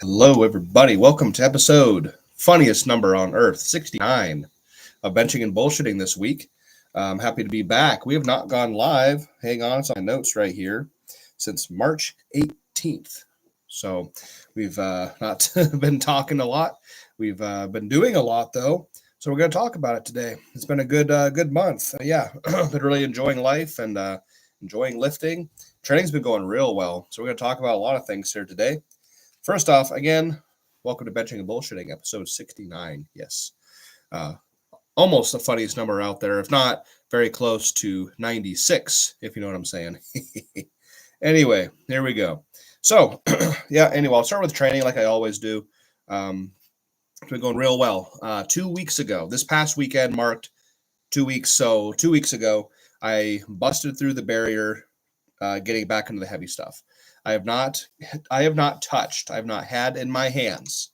Hello, everybody. Welcome to episode funniest number on earth, 69 of Benching and Bullshitting this week. I'm happy to be back. We have not gone live. Hang on, it's on my notes right here since March 18th. So we've not been talking a lot. We've been doing a lot though. So we're going to talk about it today. It's been a good month. Been really enjoying life and enjoying lifting. Training's been going real well. So we're going to talk about a lot of things here today. First off, again, welcome to Benching and Bullshitting, episode 69. Yes. Almost the funniest number out there, if not very close to 96, if you know what I'm saying. Anyway, here we go. So, anyway, I'll start with training like I always do. It's been going real well. 2 weeks ago, this past weekend marked 2 weeks. So 2 weeks ago, I busted through the barrier, getting back into the heavy stuff. I have not had in my hands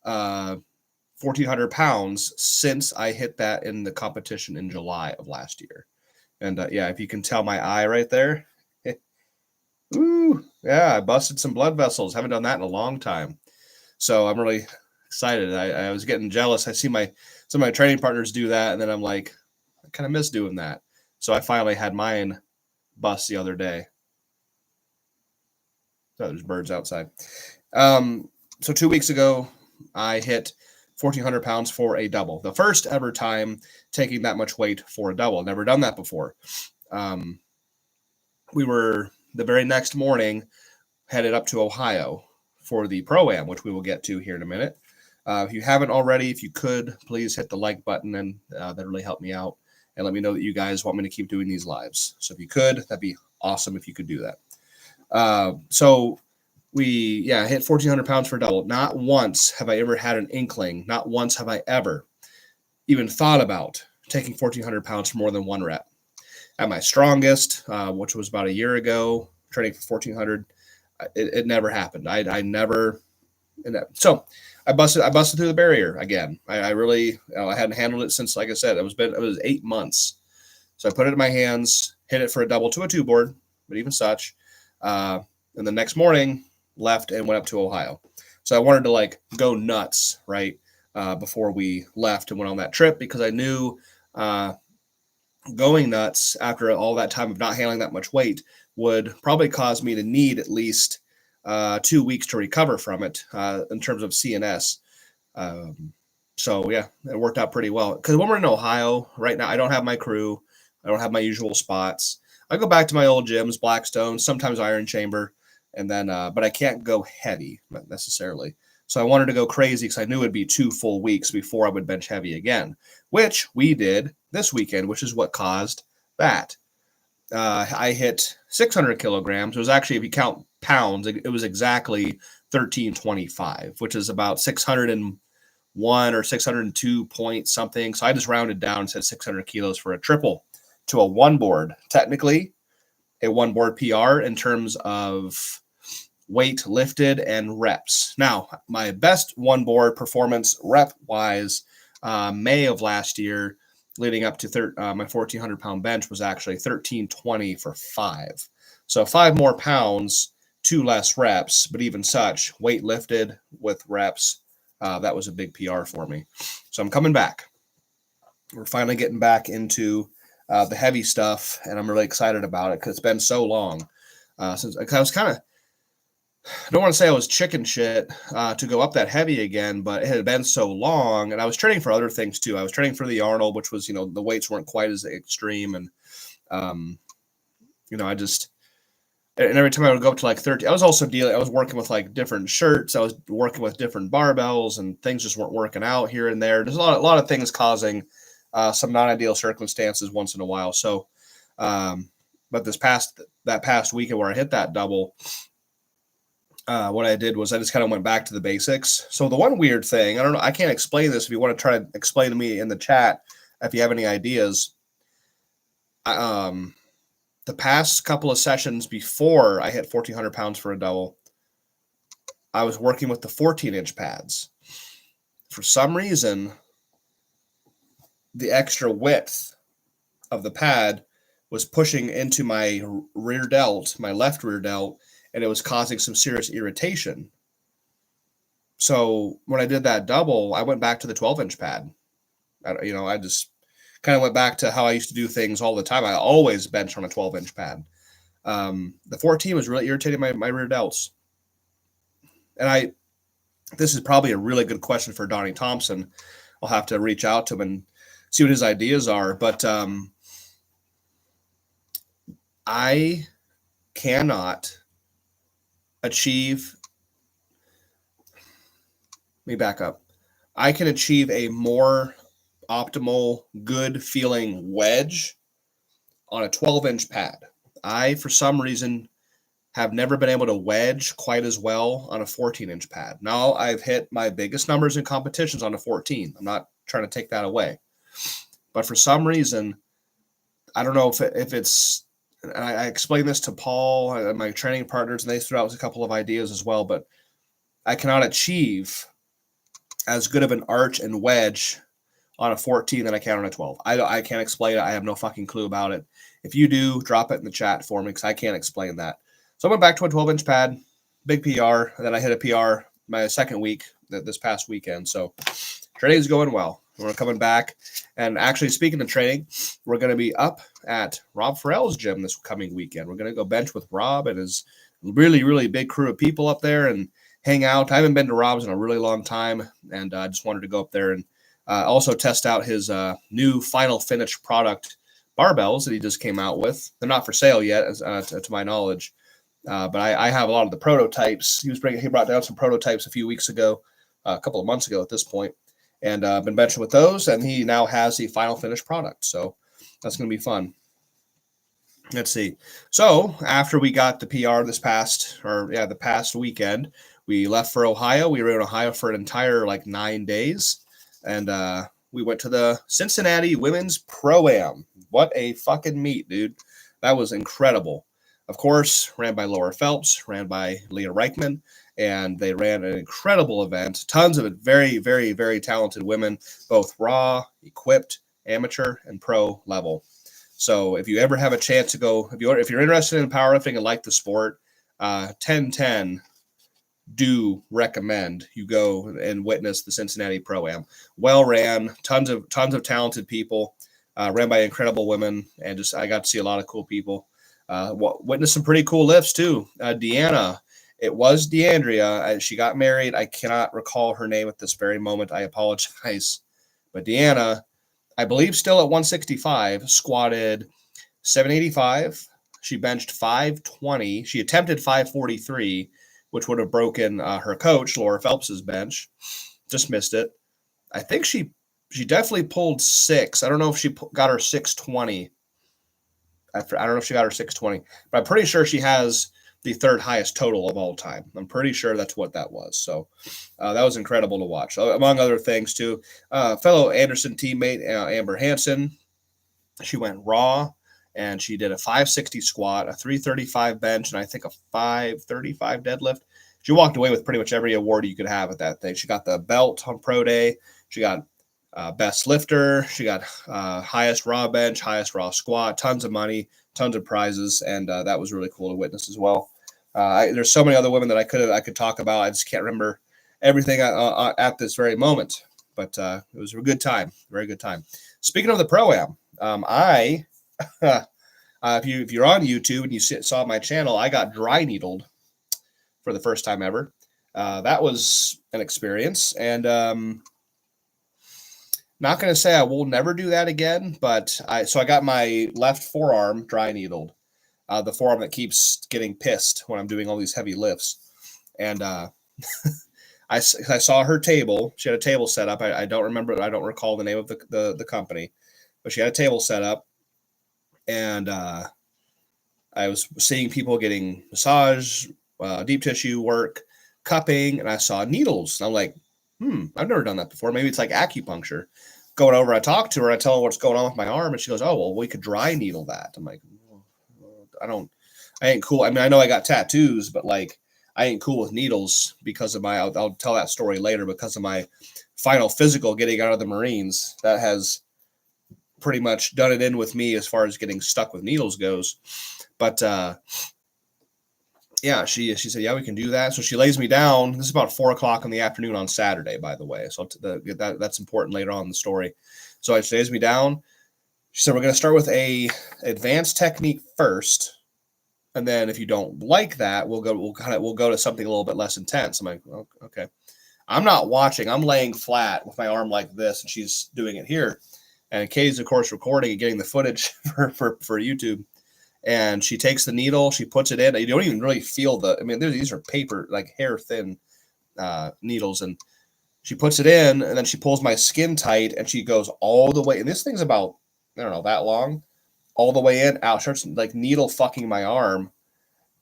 1,400 pounds since I hit that in the competition in July of last year. And if you can tell my eye right there, I busted some blood vessels. Haven't done that in a long time. So I'm really excited. I was getting jealous. I see some of my training partners do that, and then I'm like, I kind of miss doing that. So I finally had mine bust the other day. Oh, there's birds outside. So 2 weeks ago, I hit 1,400 pounds for a double. The first ever time taking that much weight for a double. Never done that before. We were, the very next morning, headed up to Ohio for the Pro-Am, which we will get to here in a minute. If you haven't already, if you could, please hit the like button, and that really helped me out. And let me know that you guys want me to keep doing these lives. So if you could, that'd be awesome if you could do that. So we hit 1,400 pounds for a double. Not once have I ever had an inkling. Not once have I ever even thought about taking 1,400 pounds for more than one rep. At my strongest, which was about a year ago, training for 1,400, it never happened. I never. So I busted through the barrier again. I really, I hadn't handled it since, like I said, it was 8 months. So I put it in my hands, hit it for a double to a 2-board, but even such. And the next morning left and went up to Ohio. So I wanted to go nuts, right? Before we left and went on that trip, because I knew, going nuts after all that time of not handling that much weight would probably cause me to need at least, 2 weeks to recover from it, in terms of CNS. It worked out pretty well, because when we're in Ohio right now, I don't have my crew. I don't have my usual spots. I go back to my old gyms, Blackstone, sometimes Iron Chamber, and then, but I can't go heavy necessarily. So I wanted to go crazy because I knew it'd be 2 full weeks before I would bench heavy again, which we did this weekend, which is what caused that. I hit 600 kilograms. It was actually, if you count pounds, it was exactly 1,325, which is about 601 or 602 point something. So I just rounded down and said 600 kilos for a triple to a 1-board, technically a 1-board PR in terms of weight lifted and reps. Now, my best 1-board performance rep wise, May of last year, leading up to my 1,400 pound bench, was actually 1,320 for 5. So 5 more pounds, 2 less reps, but even such, weight lifted with reps, that was a big PR for me. So I'm coming back. We're finally getting back into the heavy stuff, and I'm really excited about it because it's been so long since I was kind of, I don't want to say I was chicken shit to go up that heavy again, but it had been so long, and I was training for other things too. I was training for the Arnold, which was, the weights weren't quite as extreme, and and every time I would go up to 30, I was also I was working with different shirts. I was working with different barbells, and things just weren't working out here and there. There's a lot of things causing some non-ideal circumstances once in a while. So, but that past weekend where I hit that double, what I did was I just kind of went back to the basics. So the one weird thing, I don't know, I can't explain this. If you want to try to explain to me in the chat, if you have any ideas, the past couple of sessions before I hit 1,400 pounds for a double, I was working with the 14-inch pads. For some reason, the extra width of the pad was pushing into my rear delt, my left rear delt, and it was causing some serious irritation. So when I did that double, I went back to the 12-inch pad. I just kind of went back to how I used to do things all the time. I always bench on a 12-inch pad. The 14 was really irritating my rear delts. And this is probably a really good question for Donnie Thompson. I'll have to reach out to him and see what his ideas are. But I cannot achieve. Let me back up. I can achieve a more optimal, good feeling wedge on a 12-inch pad. I, for some reason, have never been able to wedge quite as well on a 14-inch pad. Now I've hit my biggest numbers in competitions on a 14. I'm not trying to take that away. But for some reason, I don't know if it's, and I explained this to Paul and my training partners, and they threw out a couple of ideas as well, but I cannot achieve as good of an arch and wedge on a 14 than I can on a 12. I can't explain it. I have no fucking clue about it. If you do, drop it in the chat for me because I can't explain that. So I went back to a 12-inch pad, big PR, and then I hit a PR my second week this past weekend. So training is going well. We're coming back. And actually, speaking of training, we're going to be up at Rob Farrell's gym this coming weekend. We're going to go bench with Rob and his really, really big crew of people up there and hang out. I haven't been to Rob's in a really long time, and I just wanted to go up there and also test out his new final finish product barbells that he just came out with. They're not for sale yet, to my knowledge. But I have a lot of the prototypes. He brought down some prototypes a few weeks ago, a couple of months ago at this point, and been benching with those. And he now has the final finished product, so that's going to be fun. Let's see. So after we got the PR the past weekend, we left for Ohio. We were in Ohio for an entire 9 days, and we went to the Cincinnati Women's Pro-Am. What a fucking meet, dude! That was incredible. Of course, ran by Laura Phelps, ran by Leah Reichman, and they ran an incredible event. Tons of very, very, very talented women, both raw, equipped, amateur, and pro level. So if you ever have a chance to go, if you're interested in powerlifting and like the sport, 1010 do recommend you go and witness the Cincinnati Pro-Am. Well ran, tons of talented people, ran by incredible women, and I got to see a lot of cool people. Witnessed some pretty cool lifts too. Deanna, it was DeAndrea. She got married. I cannot recall her name at this very moment. I apologize. But Deanna, I believe still at 165, squatted 785. She benched 520. She attempted 543, which would have broken her coach, Laura Phelps's bench. Just missed it. I think she definitely pulled 6. I don't know if she got her 620. I don't know if she got her 620, but I'm pretty sure she has the third highest total of all time. I'm pretty sure that's what that was. So that was incredible to watch, among other things too. Fellow Anderson teammate, Amber Hansen, she went raw and she did a 560 squat, a 335 bench, and I think a 535 deadlift. She walked away with pretty much every award you could have at that thing. She got the belt on pro day. She got best lifter. She got highest raw bench, highest raw squat, tons of money, tons of prizes, and that was really cool to witness as well. There's so many other women that I could talk about. I just can't remember everything at this very moment, but it was a good time, very good time. Speaking of the Pro-Am, if you're on YouTube and you saw my channel, I got dry needled for the first time ever. That was an experience, and not going to say I will never do that again, but I got my left forearm dry needled, the forearm that keeps getting pissed when I'm doing all these heavy lifts. And I saw her table. She had a table set up. I don't recall the name of the company, but she had a table set up, and I was seeing people getting massage, deep tissue work, cupping, and I saw needles. And I'm like, I've never done that before. Maybe it's like acupuncture. Going over, I talk to her, I tell her what's going on with my arm, and she goes, "Oh, well, we could dry needle that." I'm like, I ain't cool. I mean, I know I got tattoos, but I ain't cool with needles because of I'll tell that story later, because of my final physical getting out of the Marines. That has pretty much done it in with me as far as getting stuck with needles goes. But yeah, she said, yeah, we can do that. So she lays me down. This is about 4 o'clock in the afternoon on Saturday, by the way. So that's important later on in the story. So she lays me down. She said, we're going to start with a advanced technique first. And then if you don't like that, we'll go to something a little bit less intense. I'm like, oh, okay. I'm not watching. I'm laying flat with my arm like this, and she's doing it here. And Katie's, of course, recording and getting the footage for YouTube. And she takes the needle, she puts it in. You don't even really feel I mean, these are paper, like hair thin needles. And she puts it in, and then she pulls my skin tight, and she goes all the way. And this thing's about, I don't know, that long, all the way in, out, starts like needle fucking my arm.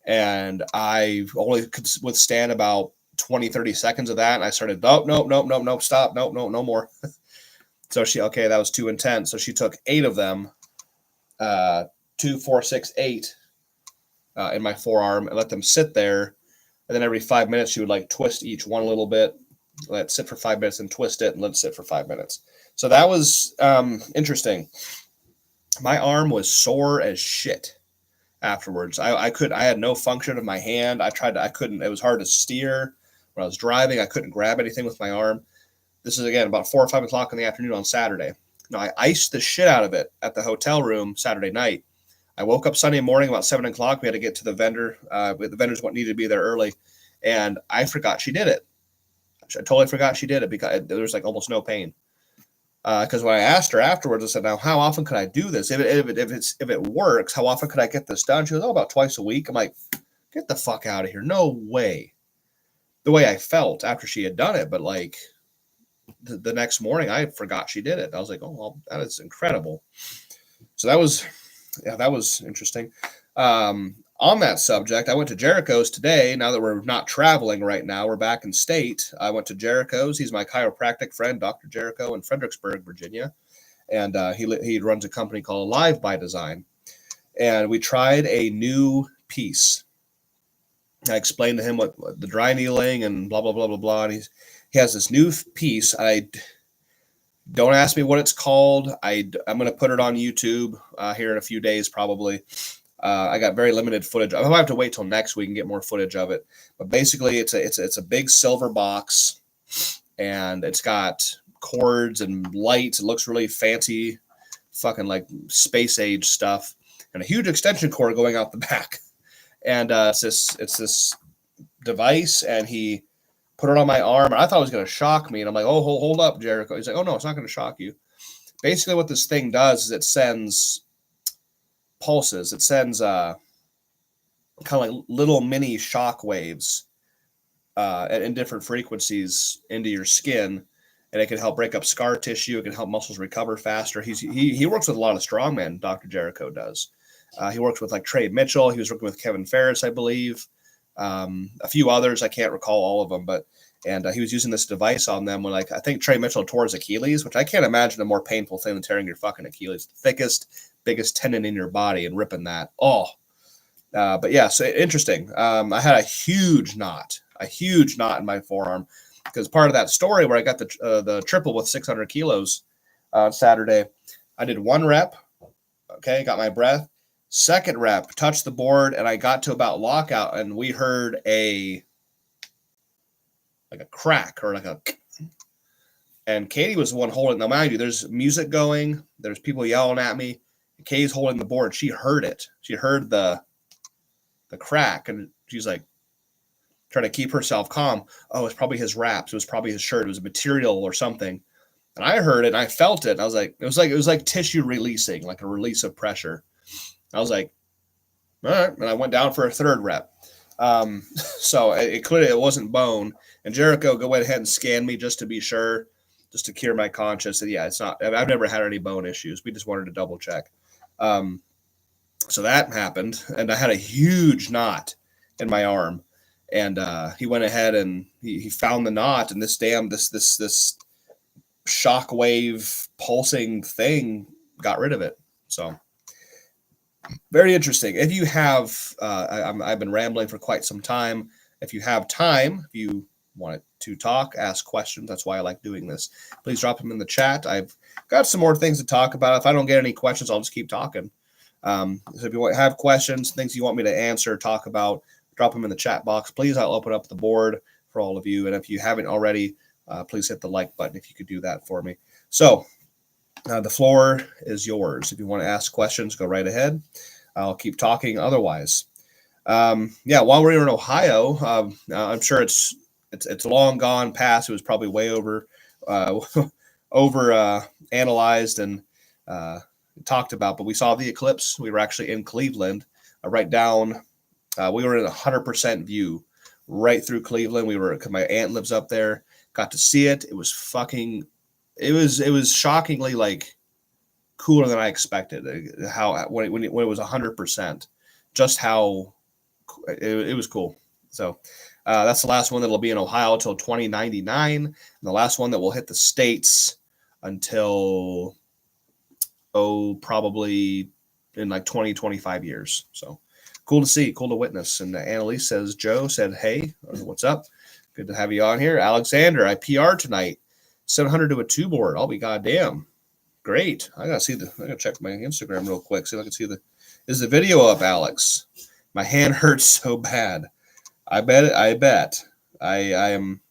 And I only could withstand about 20, 30 seconds of that. And I started, nope, stop, no more. So that was too intense. So she took 8 of them, 2, 4, 6, 8 in my forearm, and let them sit there. And then every 5 minutes, she would like twist each one a little bit, let it sit for 5 minutes, and twist it and let it sit for 5 minutes. So that was interesting. My arm was sore as shit afterwards. I had no function of my hand. I couldn't, it was hard to steer when I was driving. I couldn't grab anything with my arm. This is again about 4 or 5 o'clock in the afternoon on Saturday. Now I iced the shit out of it at the hotel room Saturday night. I woke up Sunday morning about 7 o'clock. We had to get to the vendor. The vendors needed to be there early, and I forgot she did it. I totally forgot she did it because there was like almost no pain. Because when I asked her afterwards, I said, "Now, how often could I do this? If it works, how often could I get this done?" She goes, "Oh, about twice a week." I'm like, "Get the fuck out of here! No way." The way I felt after she had done it, but like the next morning, I forgot she did it. I was like, "Oh, well, that is incredible." So that was interesting. On that subject, I went to Jericho's today. Now that we're not traveling right now, we're back in state. I went to Jericho's. He's my chiropractic friend, Dr. Jericho, in Fredericksburg, Virginia. And he runs a company called Live by Design. And we tried a new piece. I explained to him what the dry needling and blah, blah, blah, blah, blah. And he has this new piece. Don't ask me what it's called. I'm going to put it on YouTube here in a few days, probably. I got very limited footage. I might have to wait till next week and get more footage of it. But basically, it's a big silver box, and it's got cords and lights. It looks really fancy, fucking like space age stuff, and a huge extension cord going out the back. And it's this device, and he put it on my arm, and I thought it was going to shock me. And I'm like, "Oh, hold up, Jericho." He's like, "Oh no, it's not going to shock you." Basically, what this thing does is it sends pulses. It sends kind of like little mini shock waves in different frequencies into your skin, and it can help break up scar tissue. It can help muscles recover faster. He works with a lot of strongmen. Dr. Jericho does. He works with like Trey Mitchell. He was working with Kevin Ferris, I believe. A few others. I can't recall all of them, but he was using this device on them when, like, I think Trey Mitchell tore his Achilles, which I can't imagine a more painful thing than tearing your fucking Achilles. The thickest, biggest tendon in your body and ripping that. Oh, but yeah, so interesting. I had a huge knot in my forearm because part of that story where I got the triple with 600 kilos on Saturday, I did 1 rep. Okay, got my breath. 2nd rep, touched the board, and I got to about lockout, and we heard a crack or and Katie was the one holding. Now, mind you, there's music going, there's people yelling at me. Katie's holding the board. She heard it. She heard the crack, and she's like trying to keep herself calm. Oh, it's probably his wraps. It was probably his shirt. It was a material or something. And I heard it, and I felt it. And I was like, it was like tissue releasing, like a release of pressure. I was like, all right. And I went down for a 3rd rep. So it clearly it wasn't bone. And Jericho go ahead and scan me just to be sure, just to cure my conscience. And yeah, it's not. I've never had any bone issues. We just wanted to double check. So that happened, and I had a huge knot in my arm. And he went ahead and he found the knot, and this shockwave pulsing thing got rid of it. So very interesting. If you have, I've been rambling for quite some time. If you have time, if you want to talk, ask questions, that's why I like doing this. Please drop them in the chat. I've got some more things to talk about. If I don't get any questions, I'll just keep talking. So if you have questions, things you want me to answer, talk about, drop them in the chat box. Please, I'll open up the board for all of you. And if you haven't already, please hit the like button if you could do that for me. So the floor is yours. If you want to ask questions, go right ahead. I'll keep talking otherwise. While we're in Ohio, I'm sure it's long gone past. It was probably way over analyzed and talked about. But we saw the eclipse. We were actually in Cleveland, right down. We were in 100% view right through Cleveland. My aunt lives up there. Got to see it. It was it was shockingly like cooler than I expected. How when it was 100%, just how it was cool. So that's the last one that'll be in Ohio until 2099, and the last one that will hit the States until probably in like 20-25 years. So cool to see, cool to witness. And Annalise says, Joe said, hey, what's up? Good to have you on here. Alexander, I PR tonight. 700 to a 2 board. I'll be goddamn. Great. I gotta check my Instagram real quick. See if I can see is the video up, Alex? My hand hurts so bad. I bet. I am.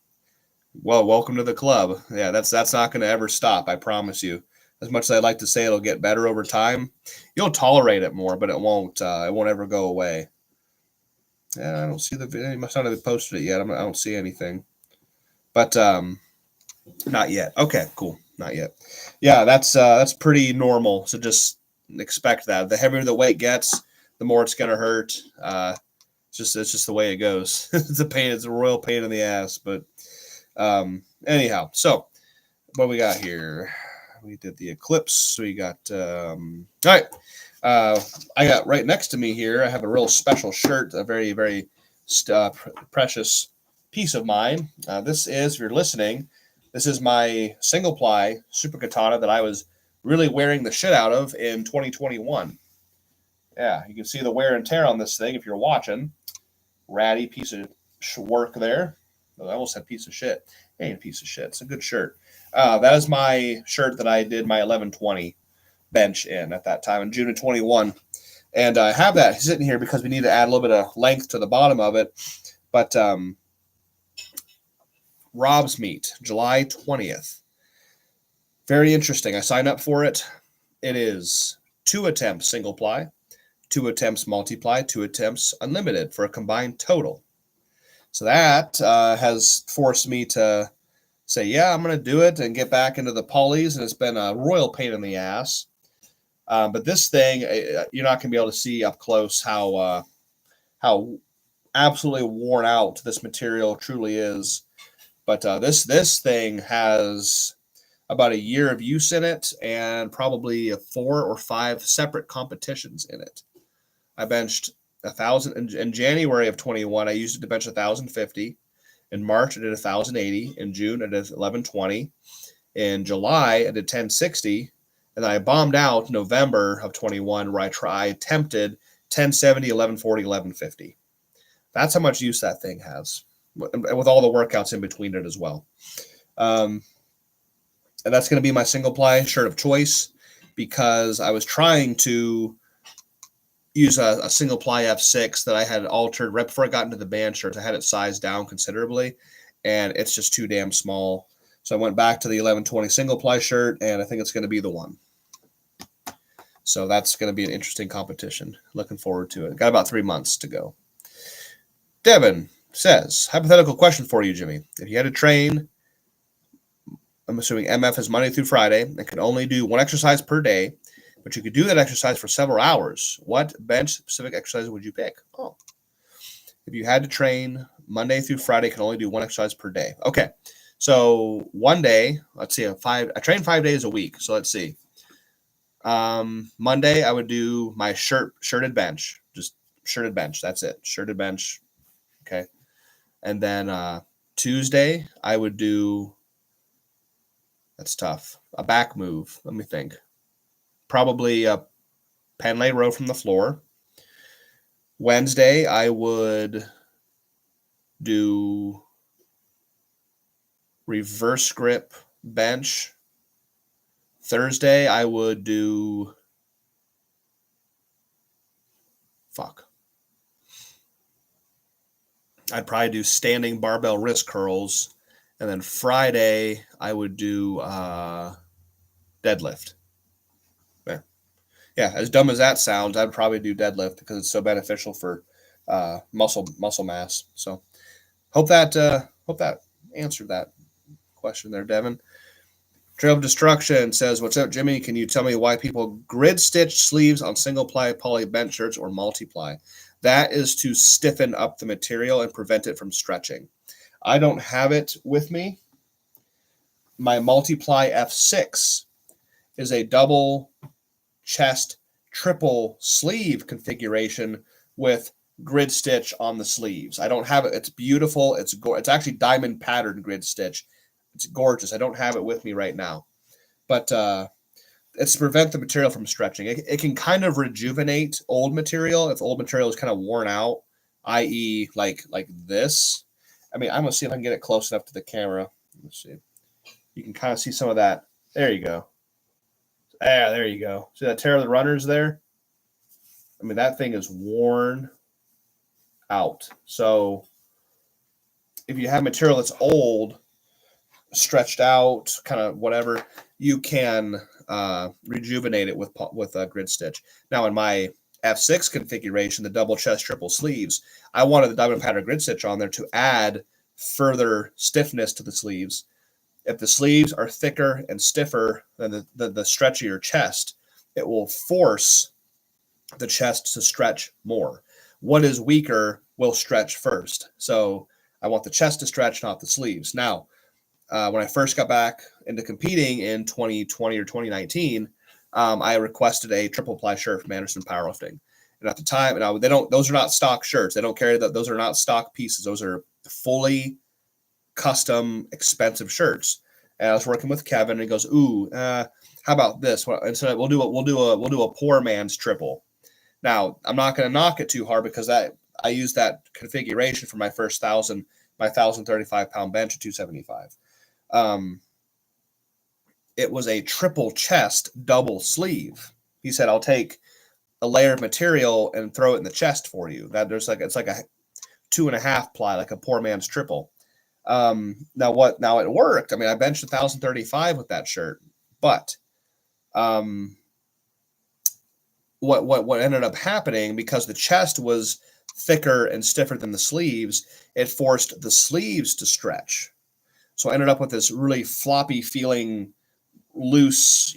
Well, welcome to the club. Yeah, that's not going to ever stop. I promise you. As much as I'd like to say it'll get better over time, you'll tolerate it more, but it won't. It won't ever go away. Yeah, I don't see the video. You must not have posted it yet. I don't see anything. But not yet. Okay, cool. Not yet. Yeah, that's pretty normal. So just expect that. The heavier the weight gets, the more it's gonna hurt. It's just the way it goes. It's a pain. It's a royal pain in the ass. But anyhow, so what we got here? We did the eclipse. We got all right. I got right next to me here. I have a real special shirt, a very very precious piece of mine. This is, if you're listening, this is my single ply super katana that I was really wearing the shit out of in 2021. Yeah, you can see the wear and tear on this thing if you're watching. Ratty piece of work there. Oh, I almost said piece of shit. It ain't a piece of shit. It's a good shirt. That is my shirt that I did my 1120 bench in at that time in June of 21. And I have that sitting here because we need to add a little bit of length to the bottom of it. But Rob's meet, July 20th. Very interesting. I signed up for it. It is 2 attempts single ply, 2 attempts multiply, 2 attempts unlimited for a combined total. So that has forced me to say, yeah, I'm going to do it and get back into the polys. And it's been a royal pain in the ass. But this thing, you're not going to be able to see up close how absolutely worn out this material truly is. But this thing has about a year of use in it and probably 4 or 5 separate competitions in it. I benched 1,000 in January of 21. I used it to bench 1,050. In March, I did 1,080. In June, I did 1,120. In July, I did 1,060. And then I bombed out November of 21, where I attempted 1,070, 1,140, 1,150. That's how much use that thing has, with all the workouts in between it as well. And that's going to be my single ply shirt of choice, because I was trying to use a single ply F6 that I had altered right before I got into the band shirts. I had it sized down considerably, and it's just too damn small. So I went back to the 1120 single ply shirt, and I think it's going to be the one. So that's going to be an interesting competition. Looking forward to it. Got about 3 months to go. Devin says, hypothetical question for you, Jimmy. If you had to train, I'm assuming MF is Monday through Friday, and could only do 1 exercise per day, but you could do that exercise for several hours, what bench-specific exercise would you pick? Oh, if you had to train Monday through Friday, can only do 1 exercise per day. Okay, so one day, let's see, I train 5 days a week, so let's see. Monday, I would do my shirted bench, just shirted bench. That's it. Shirted bench. Okay. And then, Tuesday, I would do, that's tough, a back move. Let me think. Probably a Penlay row from the floor. Wednesday, I would do reverse grip bench. Thursday, I would do I'd probably do standing barbell wrist curls, and then Friday I would do deadlift. Yeah, as dumb as that sounds, I'd probably do deadlift because it's so beneficial for muscle mass. So hope that answered that question there, Devin. Trail of Destruction says, "What's up, Jimmy? Can you tell me why people grid stitch sleeves on single ply poly bench shirts or multiply? That is to stiffen up the material and prevent it from stretching. I don't have it with me. My multiply F6 is a double chest triple sleeve configuration with grid stitch on the sleeves. I don't have it. It's beautiful. It's actually diamond patterned grid stitch. It's gorgeous. I don't have it with me right now, but it's to prevent the material from stretching. It can kind of rejuvenate old material if old material is kind of worn out, i.e., like this. I mean, I'm gonna see if I can get it close enough to the camera. Let's see. You can kind of see some of that. There you go. Ah, there you go. See that tear of the runners there? I mean, that thing is worn out. So if you have material that's old, stretched out, kind of whatever, you can rejuvenate it with a grid stitch. Now, in my F6 configuration, the double chest triple sleeves, I wanted the diamond pattern grid stitch on there to add further stiffness to the sleeves. If the sleeves are thicker and stiffer than the stretchier chest, it will force the chest to stretch more. What is weaker will stretch first. So I want the chest to stretch, not the sleeves. Now, when I first got back into competing in 2020 or 2019, I requested a triple ply shirt from Anderson Powerlifting. And at the time, those are not stock shirts. They don't carry that. Those are not stock pieces. Those are fully custom, expensive shirts. And I was working with Kevin, and he goes, "Ooh, how about this?" And so we'll do a poor man's triple. Now, I'm not going to knock it too hard because I used that configuration for my first 1,035-pound bench at 275. It was a triple chest double sleeve. He said, "I'll take a layer of material and throw it in the chest for you." It's like a 2.5 ply, like a poor man's triple. Now it worked. I mean, I benched 1,035 with that shirt, but what ended up happening, because the chest was thicker and stiffer than the sleeves, it forced the sleeves to stretch. So I ended up with this really floppy feeling, loose,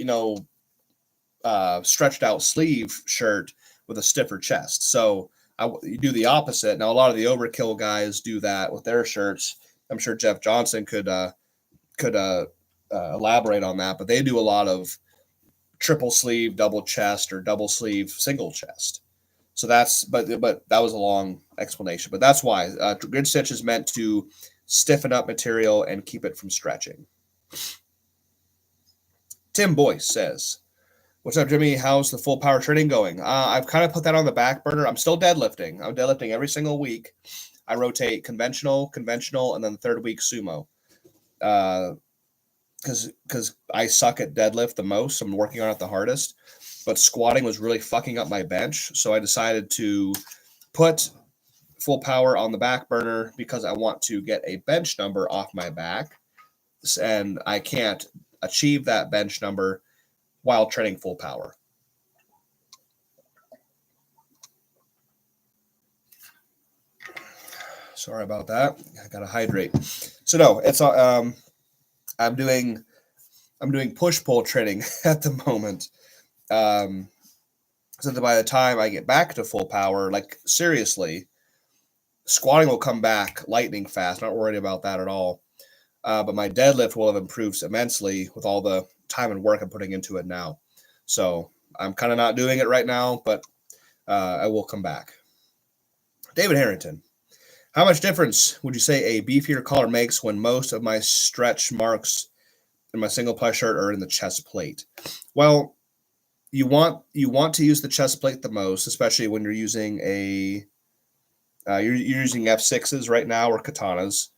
stretched out sleeve shirt with a stiffer chest. So you do the opposite. Now, a lot of the overkill guys do that with their shirts. I'm sure Jeff Johnson could elaborate on that, but they do a lot of triple sleeve, double chest, or double sleeve, single chest. So but that was a long explanation. But that's why grid stitch is meant to stiffen up material and keep it from stretching. Tim Boyce says, "What's up, Jimmy? How's the full power training going?" I've kind of put that on the back burner. I'm still deadlifting. I'm deadlifting every single week. I rotate conventional, and then the third week sumo. Because I suck at deadlift the most. I'm working on it the hardest. But squatting was really fucking up my bench. So I decided to put full power on the back burner because I want to get a bench number off my back. And I can't achieve that bench number while training full power. Sorry about that. I gotta hydrate. So no, it's I'm doing push pull training at the moment. So that by the time I get back to full power, like seriously, squatting will come back lightning fast. Not worried about that at all. But my deadlift will have improved immensely with all the time and work I'm putting into it now. So I'm kind of not doing it right now, but I will come back. David Harrington, how much difference would you say a beefier collar makes when most of my stretch marks in my single ply shirt are in the chest plate? Well, you want to use the chest plate the most, especially when you're using you're using F6s right now or katanas.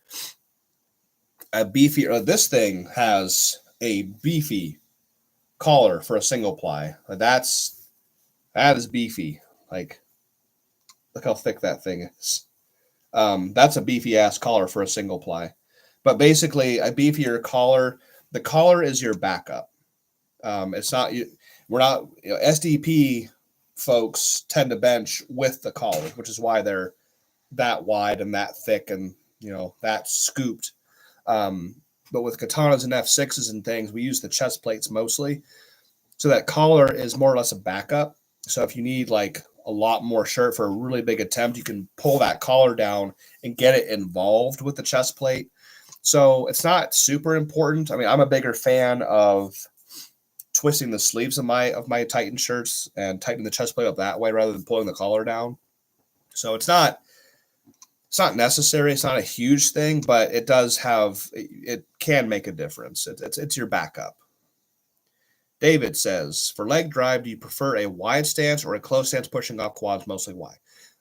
This thing has a beefy collar for a single ply. That is beefy. Like, look how thick that thing is. That's a beefy ass collar for a single ply. But basically, a beefier collar. The collar is your backup. It's not you. We're not SDP folks tend to bench with the collar, which is why they're that wide and that thick and that scooped. Um, but with katanas and F6s and things, we use the chest plates mostly. So that collar is more or less a backup. So if you need like a lot more shirt for a really big attempt, you can pull that collar down and get it involved with the chest plate. So it's not super important. I mean, I'm a bigger fan of twisting the sleeves of my Titan shirts and tightening the chest plate up that way rather than pulling the collar down. So it's not necessary. It's not a huge thing, but it does it can make a difference. It's your backup. David says, for leg drive, do you prefer a wide stance or a close stance pushing off quads? Mostly why?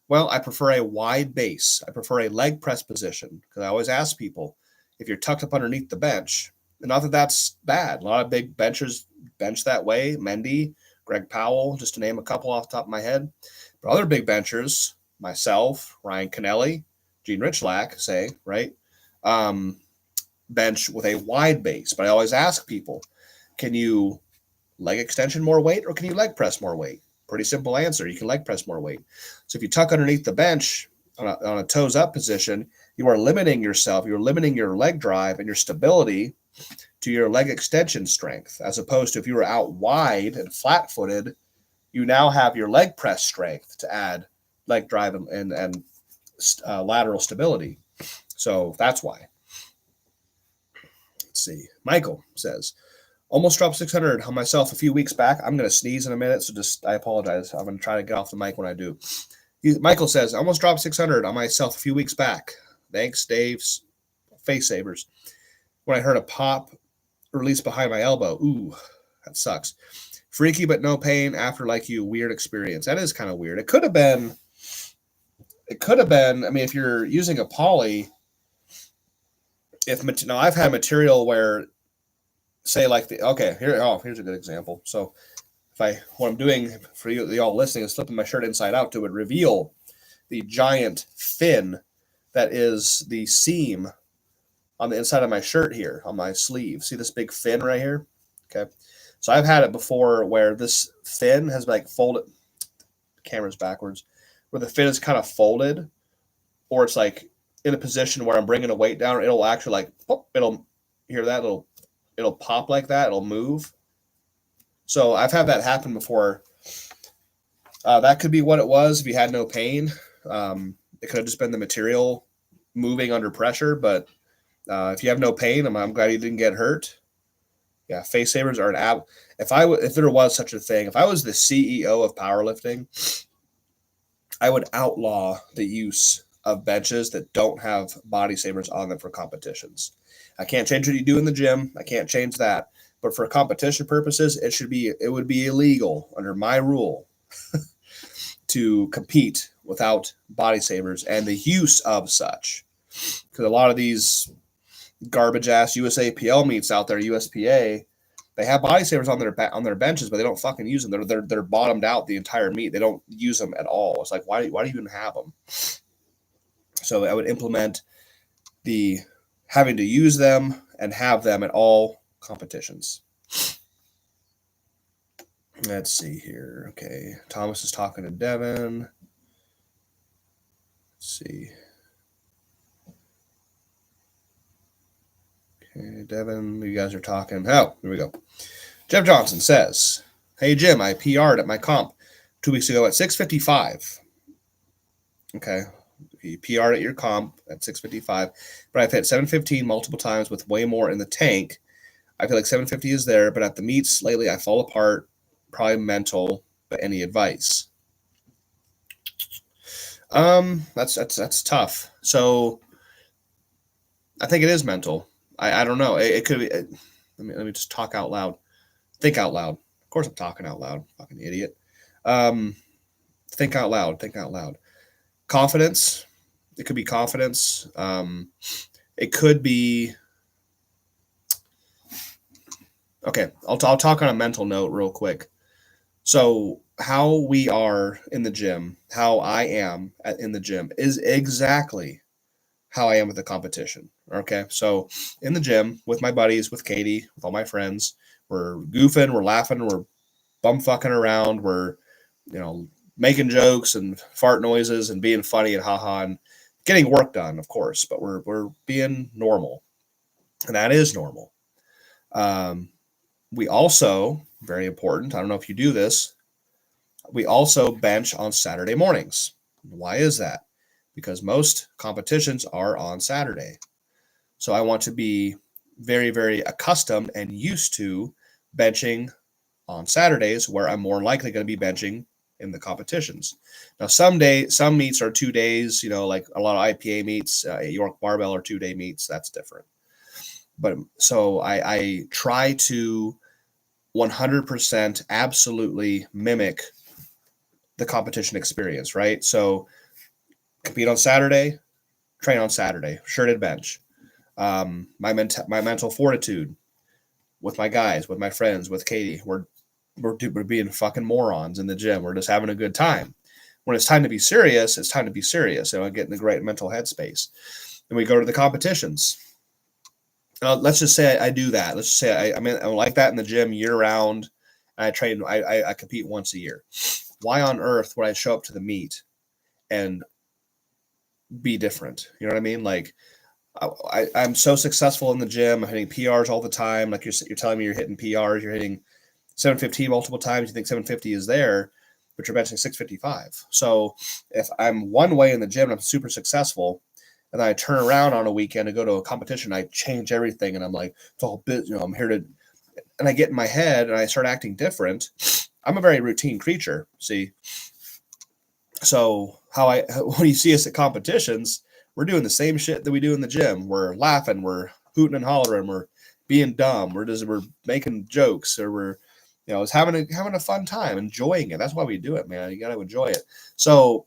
Well, I prefer a wide base. I prefer a leg press position because I always ask people if you're tucked up underneath the bench. And not that that's bad. A lot of big benchers bench that way. Mendy, Greg Powell, just to name a couple off the top of my head. But other big benchers, myself, Ryan Kennelly, Gene Richlack, say, right, bench with a wide base. But I always ask people, can you leg extension more weight or can you leg press more weight? Pretty simple answer. You can leg press more weight. So if you tuck underneath the bench on a toes up position, you are limiting yourself. You're limiting your leg drive and your stability to your leg extension strength, as opposed to if you were out wide and flat footed, you now have your leg press strength to add leg drive and lateral stability. So that's why. Let's see. Michael says, almost dropped 600 on myself a few weeks back. I'm going to sneeze in a minute, so I apologize. I'm going to try to get off the mic when I do. Michael says, almost dropped 600 on myself a few weeks back. Thanks, Dave's face savers. When I heard a pop release behind my elbow. Ooh, that sucks. Freaky but no pain after weird experience. That is kind of weird. It could have been, I mean, if you're using a poly, I've had material where, say here's a good example. So what I'm doing for y'all listening is flipping my shirt inside out to reveal the giant fin that is the seam on the inside of my shirt here on my sleeve. See this big fin right here? Okay. So I've had it before where this fin has folded. The camera's backwards. Where the fin is kind of folded, or it's in a position where I'm bringing a weight down. It'll actually it'll hear that it'll pop like that. It'll move. So I've had that happen before. That could be what it was if you had no pain. It could have just been the material moving under pressure. But if you have no pain, I'm glad you didn't get hurt. Yeah, face savers are an app. If there was such a thing, if I was the CEO of powerlifting, I would outlaw the use of benches that don't have body savers on them for competitions. I can't change what you do in the gym. I can't change that. But for competition purposes, it would be illegal under my rule to compete without body savers and the use of such. Because a lot of these garbage ass USAPL meets out there, USPA, they have body savers on their benches, but they don't fucking use them. They're bottomed out the entire meet. They don't use them at all. It's like, why do you even have them? So I would implement the having to use them and have them at all competitions. Let's see here. Okay. Thomas is talking to Devin. Let's see. Okay, Devin, you guys are talking. Oh, here we go. Jeff Johnson says, hey, Jim, I PR'd at my comp 2 weeks ago at 655. Okay. You PR'd at your comp at 655, but I've hit 715 multiple times with way more in the tank. I feel like 750 is there, but at the meets lately, I fall apart. Probably mental, but any advice? That's tough. So I think it is mental. I don't know. It could be. Let me just talk out loud. Think out loud. Of course, I'm talking out loud. Fucking idiot. Think out loud. Think out loud. Confidence. It could be confidence. It could be. Okay, I'll talk on a mental note real quick. So how we are in the gym, how I am in the gym is exactly how I am with the competition. Okay. So in the gym with my buddies, with Katie, with all my friends, we're goofing, we're laughing, we're bum fucking around, we're, you know, making jokes and fart noises and being funny and haha and getting work done, of course, but we're being normal. And that is normal. Um, we also, very important, I don't know if you do this, we also bench on Saturday mornings. Why is that? Because most competitions are on Saturday. So I want to be very, very accustomed and used to benching on Saturdays where I'm more likely going to be benching in the competitions. Now, some meets are 2 days, like a lot of IPA meets, York Barbell are 2-day meets. That's different. But so I try to 100% absolutely mimic the competition experience, right? So compete on Saturday, train on Saturday, shirted bench. My mental fortitude with my guys, with my friends, with Katie, we're being fucking morons in the gym. We're just having a good time. When it's time to be serious, it's time to be serious. I get in the great mental headspace. And we go to the competitions. Let's just say I do that. Let's just say I'm like that in the gym year round. And I train. I compete once a year. Why on earth would I show up to the meet and be different? You know what I mean? Like I'm so successful in the gym. I'm hitting PRs all the time. Like you're telling me you're hitting PRs. You're hitting 715 multiple times. You think 750 is there, but you're benching 655. So if I'm one way in the gym and I'm super successful, and then I turn around on a weekend to go to a competition, I change everything, and I'm like, it's all I'm here to, and I get in my head and I start acting different. I'm a very routine creature. See, so when you see us at competitions, we're doing the same shit that we do in the gym. We're laughing, we're hooting and hollering, we're being dumb, we're making jokes, or we're it's having a fun time, enjoying it. That's why we do it, man. You got to enjoy it. So,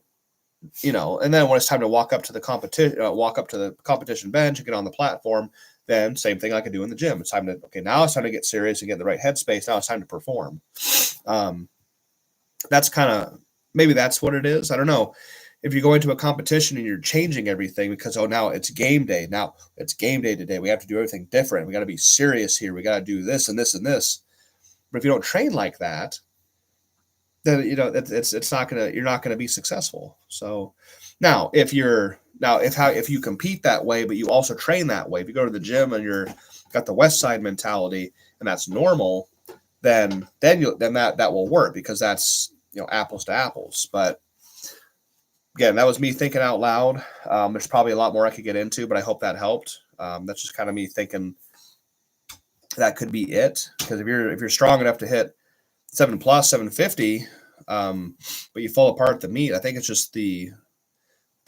and then when it's time to walk up to the competition bench and get on the platform, then same thing I can do in the gym. It's time to now it's time to get serious and get in the right headspace. Now it's time to perform. That's kind of maybe that's what it is. I don't know. If you're going to a competition and you're changing everything because now it's game day. Now it's game day today. We have to do everything different. We got to be serious here. We got to do this and this and this. But if you don't train like that, then it's not you're not gonna be successful. So now if you compete that way, but you also train that way, if you go to the gym and you're got the West Side mentality and that's normal, then that will work because that's apples to apples. But again, that was me thinking out loud. There's probably a lot more I could get into, but I hope that helped. That's just kind of me thinking that could be it. Because if you're strong enough to hit 7+, 750, but you fall apart at the meet, I think it's just the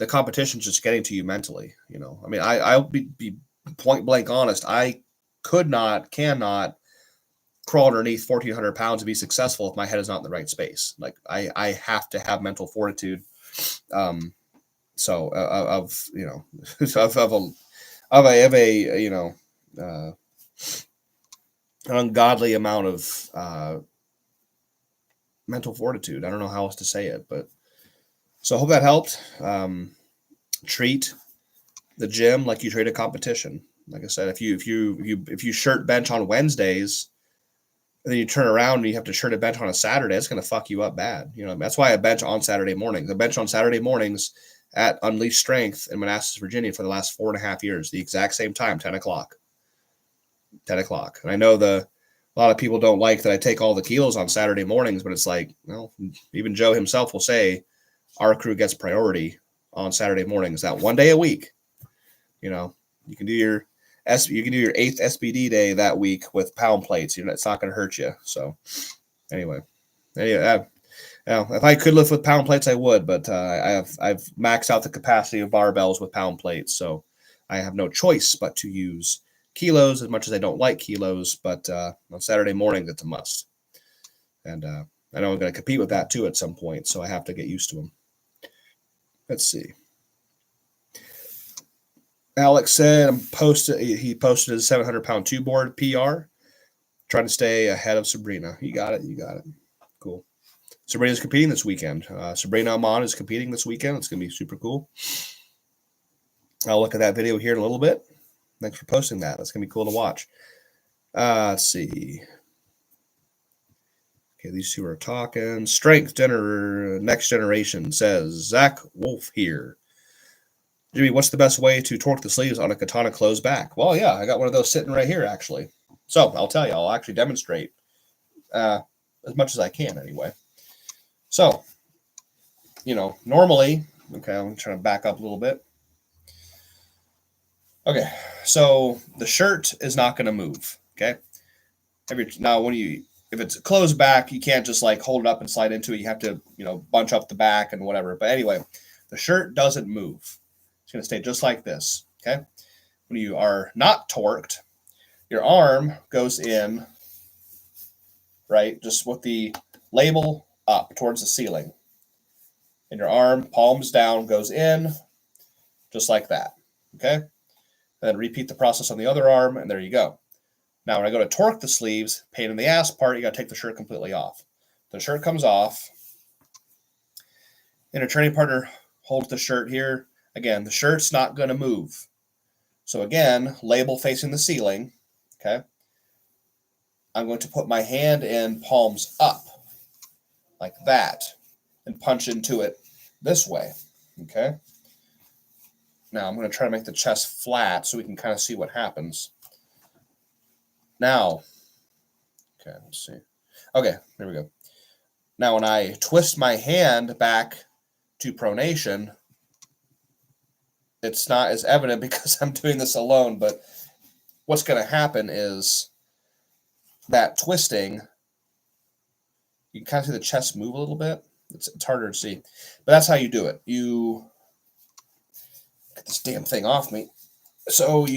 competition's just getting to you mentally. I mean, I'll be point blank honest. I cannot crawl underneath 1,400 pounds to be successful if my head is not in the right space. Like I have to have mental fortitude. So of an ungodly amount of mental fortitude. I don't know how else to say it, but so I hope that helped. Treat the gym like you treat a competition. Like I said, if you shirt bench on Wednesdays, and then you turn around and you have to shirt a bench on a Saturday, it's going to fuck you up bad. That's why I bench on Saturday mornings. I bench on Saturday mornings at Unleashed Strength in Manassas, Virginia for the last 4.5 years, the exact same time, 10 o'clock. 10 o'clock. And I know a lot of people don't like that I take all the kilos on Saturday mornings, but it's like, even Joe himself will say our crew gets priority on Saturday mornings. That one day a week, you can do your 8th SBD day that week with pound plates. It's not going to hurt you. So anyway, if I could lift with pound plates, I would, but I've maxed out the capacity of barbells with pound plates, so I have no choice but to use kilos, as much as I don't like kilos. But on Saturday morning, it's a must, and I know I'm going to compete with that too at some point, so I have to get used to them. Let's see. Alex said he posted his 700-pound two board PR, trying to stay ahead of Sabrina. You got it. Cool. Sabrina's competing this weekend. Sabrina Amon is competing this weekend. It's going to be super cool. I'll look at that video here in a little bit. Thanks for posting that. That's going to be cool to watch. Let's see. Okay, these two are talking. Strength Next Generation says, Zach Wolf here. Jimmy, what's the best way to torque the sleeves on a katana closed back? Well, yeah, I got one of those sitting right here, actually. So I'll tell you, I'll actually demonstrate as much as I can anyway. So, normally, okay, I'm trying to back up a little bit. Okay, so the shirt is not going to move, okay? Now, if it's closed back, you can't just like hold it up and slide into it. You have to, bunch up the back and whatever. But anyway, the shirt doesn't move. It's going to stay just like this, okay? When you are not torqued, your arm goes in, right, just with the label up towards the ceiling. And your arm, palms down, goes in just like that, okay? And then repeat the process on the other arm, and there you go. Now, when I go to torque the sleeves, pain in the ass part, you got to take the shirt completely off. The shirt comes off, and a training partner holds the shirt here. Again, the shirt's not going to move. So again, label facing the ceiling, okay? I'm going to put my hand in palms up, like that, and punch into it this way, okay? Now, I'm going to try to make the chest flat so we can kind of see what happens. Now, okay, let's see. Okay, there we go. Now, when I twist my hand back to pronation, it's not as evident because I'm doing this alone, but what's going to happen is that twisting, you can kind of see the chest move a little bit. It's harder to see, but that's how you do it. You get this damn thing off me. So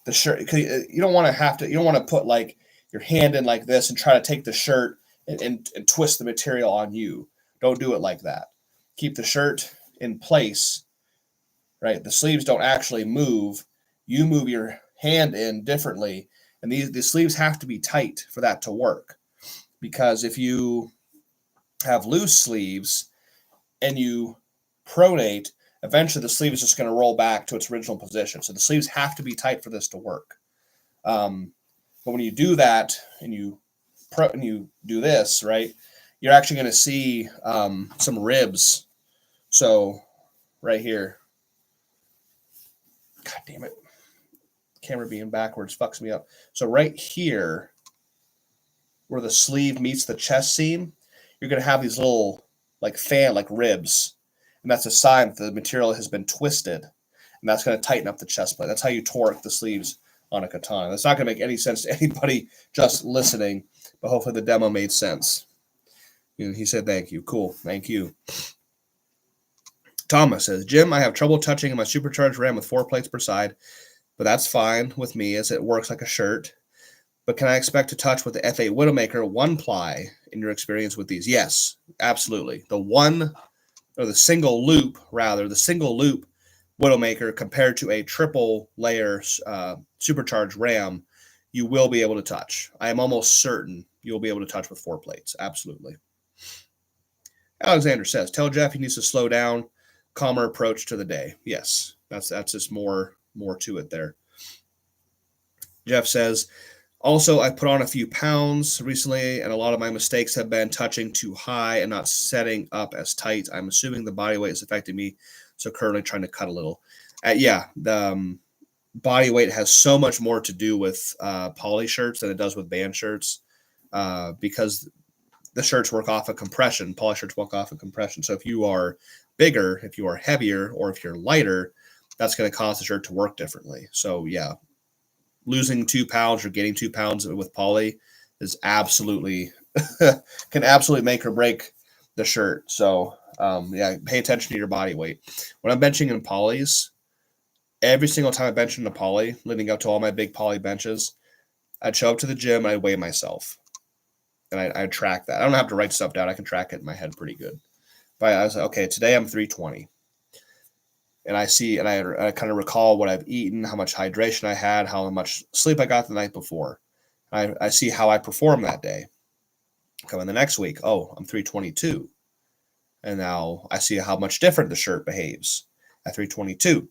the shirt, you don't want to put like your hand in like this and try to take the shirt and twist the material on you. Don't do it like that. Keep the shirt in place, right? The sleeves don't actually move. You move your hand in differently, and the sleeves have to be tight for that to work. Because if you have loose sleeves and you pronate, eventually the sleeve is just going to roll back to its original position. So the sleeves have to be tight for this to work. But when you do that and you do this, right, you're actually going to see some ribs. So right here, God damn it, camera being backwards fucks me up. So right here, where the sleeve meets the chest seam, you're going to have these little like ribs. And that's a sign that the material has been twisted. And that's going to tighten up the chest plate. That's how you torque the sleeves on a katana. That's not going to make any sense to anybody just listening, but hopefully the demo made sense. He said, thank you. Cool. Thank you. Thomas says, Jim, I have trouble touching my supercharged ram with 4 plates per side, but that's fine with me as it works like a shirt. But can I expect to touch with the F8 Widowmaker 1-ply in your experience with these? Yes, absolutely. The single loop Widowmaker compared to a triple layer supercharged ram, you will be able to touch. I am almost certain you'll be able to touch with 4 plates. Absolutely. Alexander says, tell Jeff he needs to slow down, calmer approach to the day. Yes, that's just more to it there. Jeff says, also, I put on a few pounds recently, and a lot of my mistakes have been touching too high and not setting up as tight. I'm assuming the body weight is affecting me, so currently trying to cut a little. The body weight has so much more to do with poly shirts than it does with band shirts because the shirts work off of compression. Poly shirts work off of compression. So if you are bigger, if you are heavier, or if you're lighter, that's going to cause the shirt to work differently. So, yeah. Losing 2 pounds or getting 2 pounds with poly is absolutely can absolutely make or break the shirt. So pay attention to your body weight. When I'm benching in polys, every single time I bench in a poly, leading up to all my big poly benches, I'd show up to the gym and I'd weigh myself, and I'd track that. I don't have to write stuff down. I can track it in my head pretty good. But I was like, okay, today I'm 320. And I see, and I kind of recall what I've eaten, how much hydration I had, how much sleep I got the night before. I see how I performed that day. Coming the next week, oh, I'm 322. And now I see how much different the shirt behaves at 322. And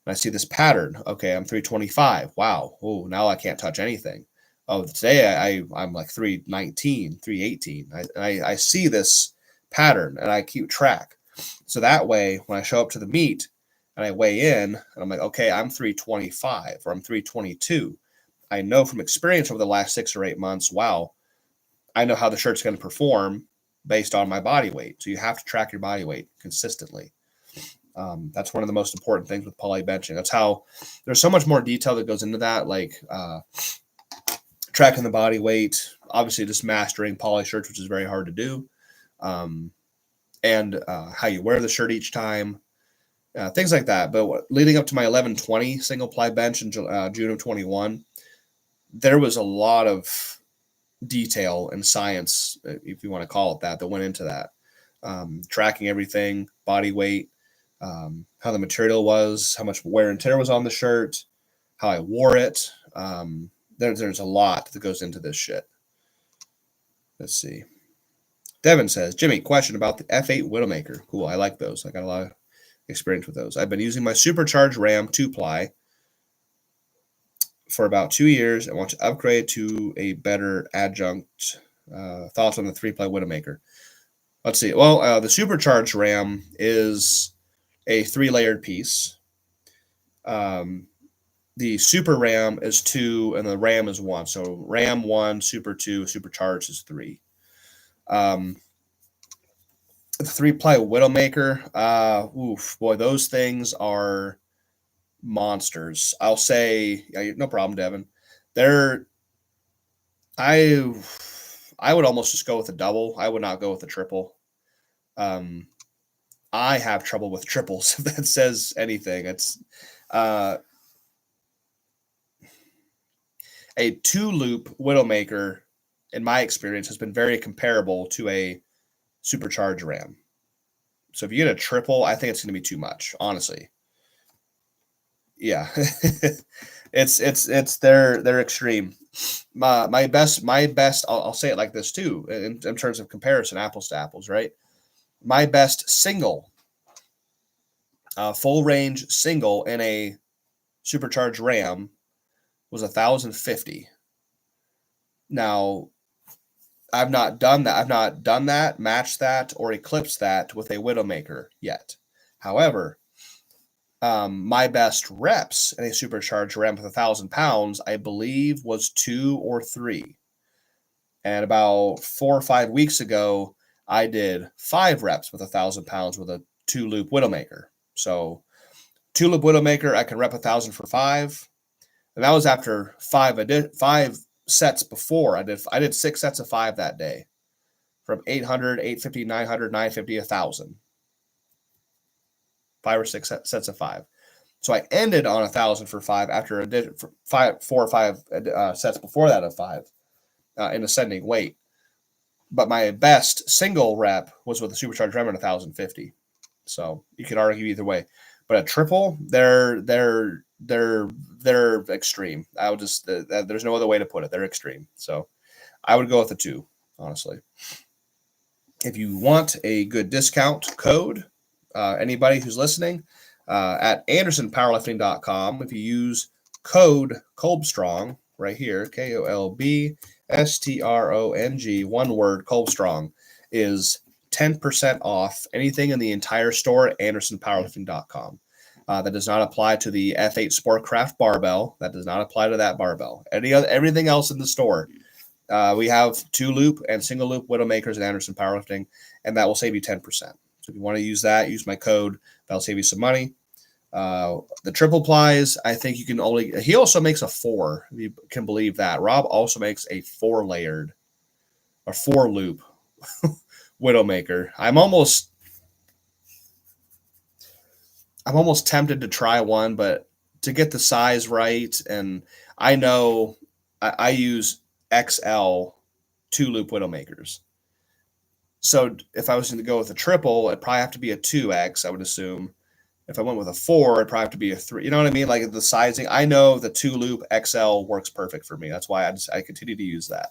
I see this pattern. Okay, I'm 325. Wow. Oh, now I can't touch anything. Oh, today I'm like 319, 318. I see this pattern and I keep track. So that way, when I show up to the meet and I weigh in, and I'm like, okay, I'm 325 or I'm 322. I know from experience over the last 6 or 8 months, wow, I know how the shirt's going to perform based on my body weight. So you have to track your body weight consistently. That's one of the most important things with poly benching. That's how there's so much more detail that goes into that, like tracking the body weight, obviously just mastering poly shirts, which is very hard to do, and how you wear the shirt each time, things like that. But leading up to my 1120 single ply bench in June of 21, there was a lot of detail and science, if you want to call it that went into that. Tracking everything, body weight, how the material was, how much wear and tear was on the shirt, how I wore it. There's a lot that goes into this shit. Let's see. Devin says, Jimmy, question about the F8 Widowmaker. Cool, I like those. I got a lot of experience with those. I've been using my supercharged Ram 2-ply for about 2 years and want to upgrade to a better adjunct. Thoughts on the 3-ply Widowmaker? Let's see. Well, the supercharged Ram is a 3-layered piece. The Super Ram is 2, and the Ram is 1. So Ram 1, Super 2, Supercharged is 3. The 3-ply Widowmaker, oof, boy, those things are monsters. I'll say, no problem, Devin. I would almost just go with a double. I would not go with a triple. I have trouble with triples, if that says anything. It's a 2-loop Widowmaker, in my experience, has been very comparable to a supercharged Ram. So if you get a triple, I think it's going to be too much, honestly. Yeah, they're extreme. My best. I'll say it like this too, in terms of comparison, apples to apples, right? My best single, full range single in a supercharged Ram was 1,050. Now, I've not done that, matched that, or eclipsed that with a Widowmaker yet. However, my best reps in a supercharged Ram with 1,000 pounds, I believe, was 2 or 3. And about 4 or 5 weeks ago, I did 5 reps with 1,000 pounds with a 2-loop Widowmaker. So 2-loop Widowmaker, I can rep 1,000 for 5. And that was after 5 sets before. I did 6 sets of 5 that day, from 800, 850, 900, 950, 1,000. 5 or 6 sets of 5. So I ended on 1,000 for 5 after I did 4 or 5 sets before that of 5 in ascending weight. But my best single rep was with the supercharged Ram at 1,050. So you could argue either way. But a triple, they're extreme. I would just there's no other way to put it. They're extreme. So I would go with a 2, honestly. If you want a good discount code, anybody who's listening, at AndersonPowerlifting.com, if you use code Kolbstrong right here, KOLBSTRONG, one word, Kolbstrong, is 10% off anything in the entire store at AndersonPowerlifting.com. That does not apply to the F8 Sportcraft barbell. That does not apply to that barbell. Everything else in the store. We have 2-loop and single-loop Widowmakers at Anderson Powerlifting, and that will save you 10%. So if you want to use that, use my code. That'll save you some money. The triple plies, I think you can only. He also makes a 4. If you can believe that. Rob also makes a 4-layered or 4-loop Widowmaker. I'm almost tempted to try one, but to get the size right, and I know I use XL 2-loop Widowmakers. So if I was going to go with a triple, it'd probably have to be a 2X, I would assume. If I went with a 4, it'd probably have to be a 3. You know what I mean? Like the sizing. I know the 2-loop XL works perfect for me. That's why I continue to use that.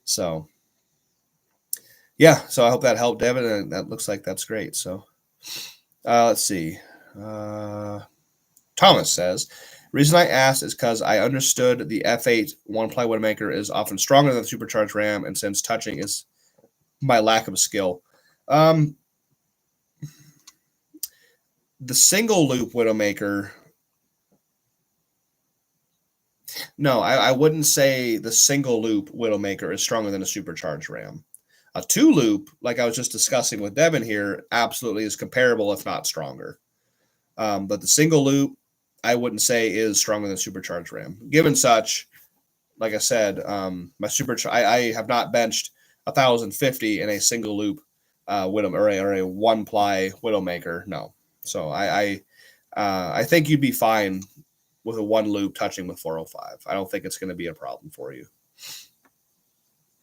So Yeah, so I hope that helped, Devin, and that looks like that's great. So let's see. Thomas says, reason I asked is because I understood the F8 one-ply Widowmaker is often stronger than the supercharged RAM, and since touching is my lack of skill. The single loop Widowmaker, no, I wouldn't say the single loop Widowmaker is stronger than a supercharged RAM. A two loop, like I was just discussing with Devin here, absolutely is comparable, if not stronger. But the single loop, I wouldn't say is stronger than supercharged RAM. Given such, like I said, my I have not benched 1,050 in a single loop Widow or a one ply Widowmaker. No, so I think you'd be fine with a one loop touching with 405. I don't think it's going to be a problem for you.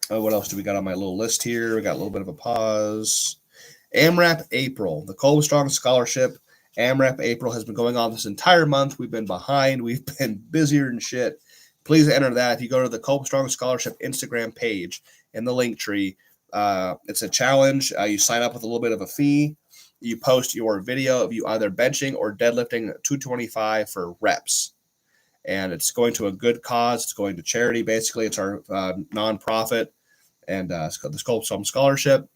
What else do we got on my little list here? We got a little bit of a pause. AMRAP April, the Kolbstrong Scholarship. AMRAP April has been going on this entire month. We've been behind. We've been busier than shit. Please enter that. If you go to the Kolbstrong Scholarship Instagram page in the link tree, it's a challenge. You sign up with a little bit of a fee. You post your video of you either benching or deadlifting 225 for reps. And it's going to a good cause. It's going to charity. Basically, it's our nonprofit, and it's called the Kolbstrong Scholarship.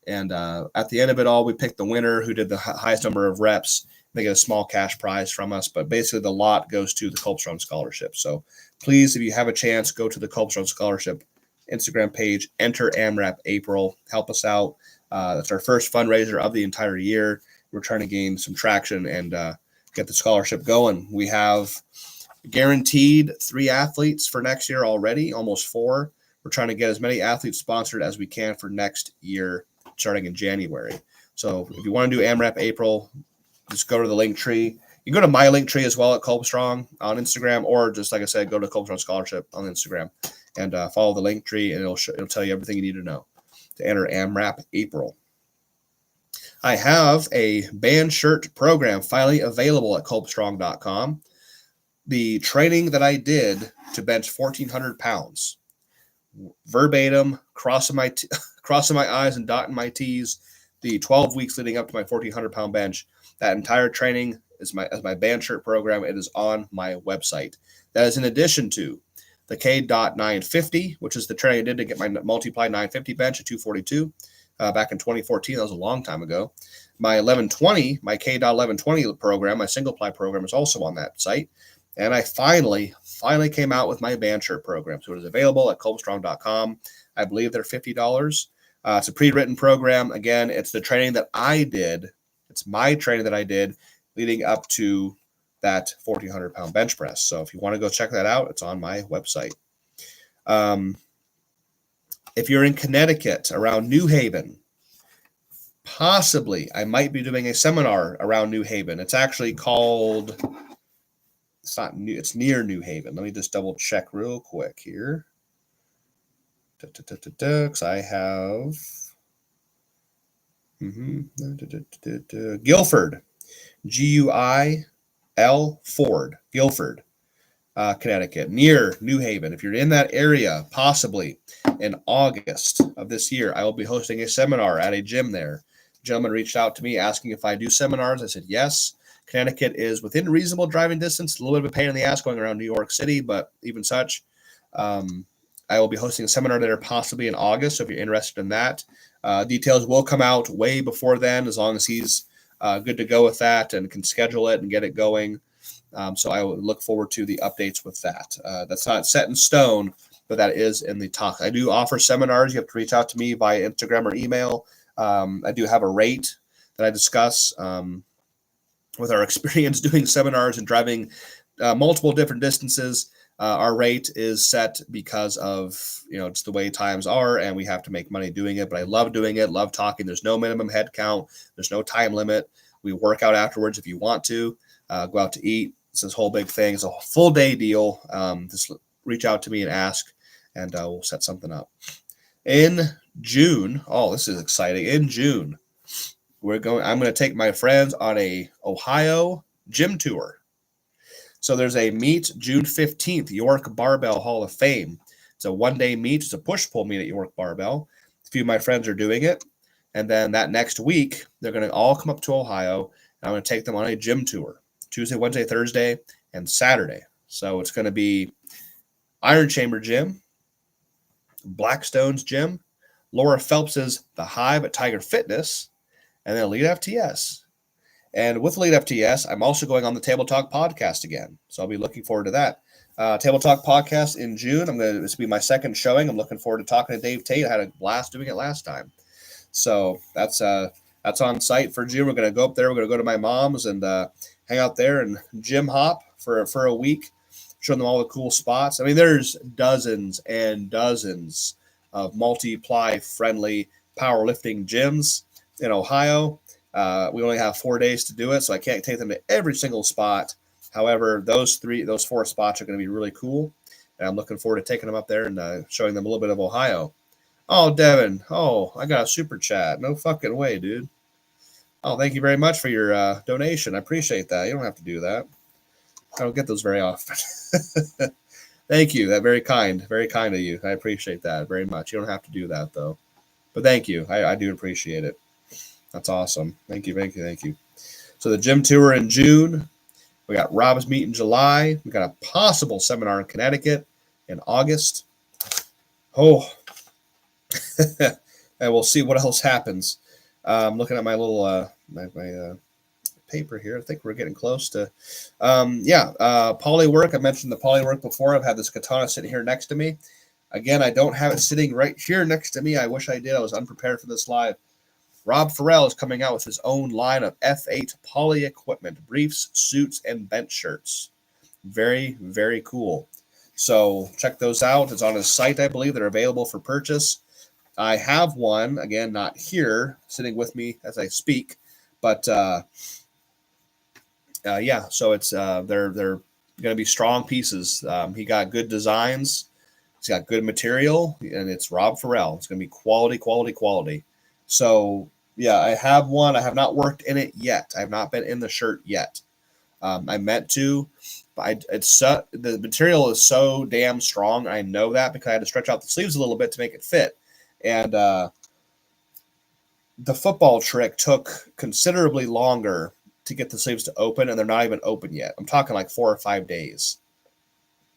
And at the end of it all, we pick the winner who did the highest number of reps. They get a small cash prize from us, but basically the lot goes to the Kolbstrong Scholarship. So please, if you have a chance, go to the Kolbstrong Scholarship Instagram page, enter AMRAP April, help us out. That's our first fundraiser of the entire year. We're trying to gain some traction and get the scholarship going. We have guaranteed 3 athletes for next year already, almost 4. We're trying to get as many athletes sponsored as we can for next year, starting in January. So if you want to do AMRAP April, just go to the link tree. You can go to my link tree as well at Kolbstrong on Instagram, or just like I said, go to Kolbstrong Scholarship on Instagram and follow the link tree, and it'll tell you everything you need to know to enter AMRAP April. I have a band shirt program finally available at Kolbstrong.com. The training that I did to bench 1,400 pounds, verbatim, crossing my I's and dotting my T's, the 12 weeks leading up to my 1,400 pound bench, that entire training is my band shirt program. It is on my website. That is in addition to the K.950, which is the training I did to get my multiply 950 bench at 242 back in 2014. That was a long time ago. My 1120, my K.1120 program, my single ply program, is also on that site. And I finally came out with my band shirt program. So it is available at Kolbstrong.com. I believe they're $50. It's a pre-written program. Again, it's the training that I did. It's my training that I did leading up to that 1,400 pound bench press. So if you want to go check that out, it's on my website. If you're in Connecticut, around New Haven, possibly I might be doing a seminar around New Haven. It's actually called... It's not new. It's near New Haven. Let me just double check real quick here. Because I have Guilford, Guil Ford, Guilford, Connecticut, near New Haven. If you're in that area, possibly in August of this year, I will be hosting a seminar at a gym there. A gentleman reached out to me asking if I do seminars. I said yes. Connecticut is within reasonable driving distance, a little bit of a pain in the ass going around New York City, but even such, I will be hosting a seminar there possibly in August. So if you're interested in that, details will come out way before then, as long as he's good to go with that and can schedule it and get it going. So I would look forward to the updates with that. That's not set in stone, but that is in the talk. I do offer seminars. You have to reach out to me via Instagram or email. I do have a rate that I discuss with our experience doing seminars and driving multiple different distances. Our rate is set because of, just the way times are, and we have to make money doing it. But I love doing it, love talking. There's no minimum head count. There's no time limit. We work out afterwards if you want to. Go out to eat. It's this whole big thing. It's a full day deal. Just reach out to me and ask, and we'll set something up. In June, this is exciting. In June, I'm going to take my friends on a Ohio gym tour. So there's a meet June 15th, York Barbell Hall of Fame. It's a one-day meet. It's a push-pull meet at York Barbell. A few of my friends are doing it. And then that next week, they're going to all come up to Ohio. And I'm going to take them on a gym tour Tuesday, Wednesday, Thursday, and Saturday. So it's going to be Iron Chamber Gym, Blackstone's Gym, Laura Phelps's The Hive at Tiger Fitness, and then Elite FTS. And with Elite FTS, I'm also going on the Table Talk podcast again. So I'll be looking forward to that. Table Talk podcast in June. This will be my second showing. I'm looking forward to talking to Dave Tate. I had a blast doing it last time. So that's on site for June. We're going to go up there. We're going to go to my mom's and hang out there and gym hop for a week, show them all the cool spots. I mean, there's dozens and dozens of multiply friendly powerlifting gyms in Ohio. We only have 4 days to do it, so I can't take them to every single spot. However, those 4 spots are going to be really cool, and I'm looking forward to taking them up there and showing them a little bit of Ohio. Oh, Devin. Oh, I got a super chat. No fucking way, dude. Oh, thank you very much for your donation. I appreciate that. You don't have to do that. I don't get those very often. Thank you. That very kind of you. I appreciate that very much. You don't have to do that though, but thank you. I do appreciate it. That's awesome. Thank you. So the gym tour in June. We got Rob's meet in July. We got a possible seminar in Connecticut in August. Oh, and we'll see what else happens. I'm looking at my little my paper here. I think we're getting close to poly work. I mentioned the poly work before. I've had this katana sitting here next to me. Again, I don't have it sitting right here next to me. I wish I did. I was unprepared for this live. Rob Farrell is coming out with his own line of F8 poly equipment, briefs, suits, and bench shirts. Very, very cool. So check those out. It's on his site, I believe. They're available for purchase. I have one, again, not here, sitting with me as I speak, but so it's they're going to be strong pieces. He got good designs. He's got good material, and it's Rob Farrell. It's going to be quality. So, yeah, I have one. I have not worked in it yet. I have not been in the shirt yet. I meant to, but the material is so damn strong. I know that because I had to stretch out the sleeves a little bit to make it fit. And the football trick took considerably longer to get the sleeves to open, and they're not even open yet. I'm talking like 4 or 5 days.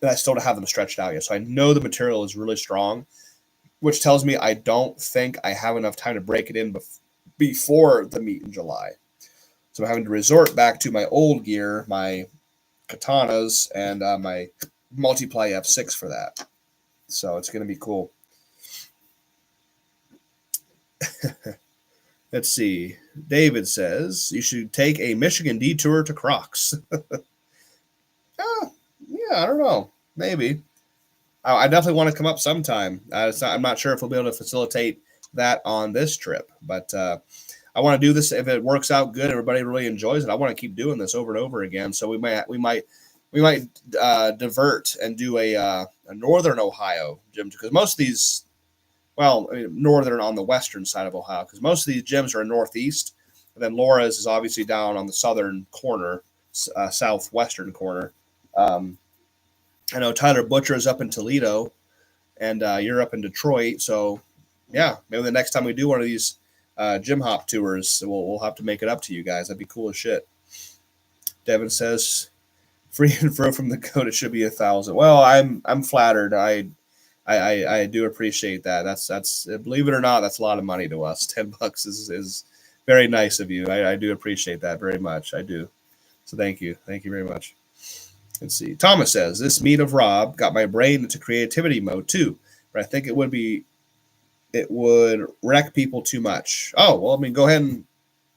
And I still don't have them stretched out yet. So I know the material is really strong, which tells me I don't think I have enough time to break it in before the meet in July. So I'm having to resort back to my old gear, my katanas, and my Multiply F6 for that. So it's going to be cool. Let's see. David says you should take a Michigan detour to Crocs. I don't know. Maybe. I definitely want to come up sometime. I'm not sure if we'll be able to facilitate that on this trip, but I want to do this. If it works out good, everybody really enjoys it, I want to keep doing this over and over again. So we might divert and do a northern Ohio gym, because most of these, northern on the western side of Ohio, because most of these gyms are in northeast, and then Laura's is obviously down on the southern corner, southwestern corner. I know Tyler Butcher is up in Toledo, and you're up in Detroit. So, yeah, maybe the next time we do one of these gym hop tours, we'll have to make it up to you guys. That'd be cool as shit. Devin says, free and fro from the code, it should be 1,000. Well, I'm flattered. I do appreciate that. That's believe it or not, that's a lot of money to us. $10 is very nice of you. I do appreciate that very much. I do. So thank you very much. Let's see. Thomas says, this meet of Rob got my brain into creativity mode too, but I think it would wreck people too much. Oh, well, go ahead and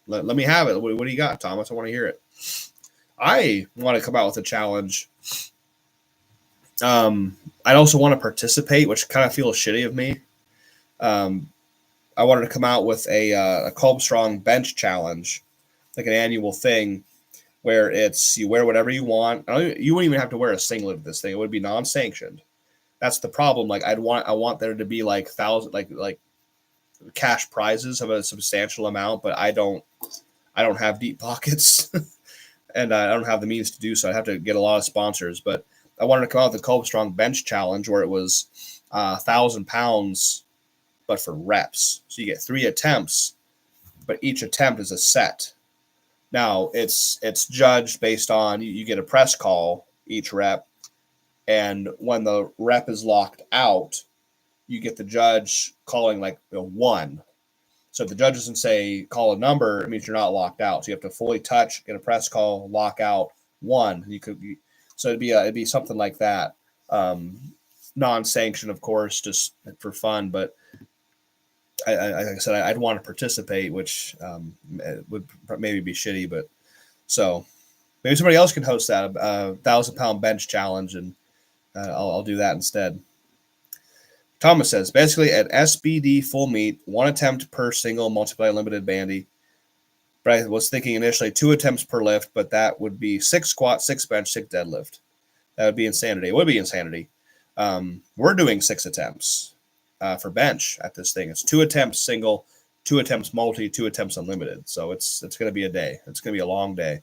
let me have it. What do you got, Thomas? I want to hear it. I want to come out with a challenge. I'd also want to participate, which kind of feels shitty of me. I wanted to come out with a Kolbstrong bench challenge, like an annual thing, where it's you wear whatever you want. You wouldn't even have to wear a singlet of this thing. It would be non-sanctioned. That's the problem. Like I want there to be like like cash prizes of a substantial amount, but I don't have deep pockets, and I don't have the means to do so. I'd have to get a lot of sponsors. But I wanted to come out with the Kolbstrong bench challenge, where it was 1,000 pounds but for reps. So you get 3 attempts, but each attempt is a set. Now it's judged based on you get a press call each rep, and when the rep is locked out, you get the judge calling like a 1. So if the judge doesn't say call a number, it means you're not locked out. So you have to fully touch, get a press call, lock out 1. So it'd be something like that. Non-sanctioned, of course, just for fun. But like I said, I'd want to participate, which would maybe be shitty. But so maybe somebody else can host that 1,000-pound bench challenge, and I'll do that instead. Thomas says, basically at SBD full meet, 1 attempt per single multiply limited bandy. But I was thinking initially 2 attempts per lift, but that would be 6 squat, 6 bench, 6 deadlift. That would be insanity. It would be insanity. We're doing 6 attempts for bench at this thing. It's 2 attempts single, 2 attempts multi, 2 attempts unlimited. So it's going to be a day. It's going to be a long day,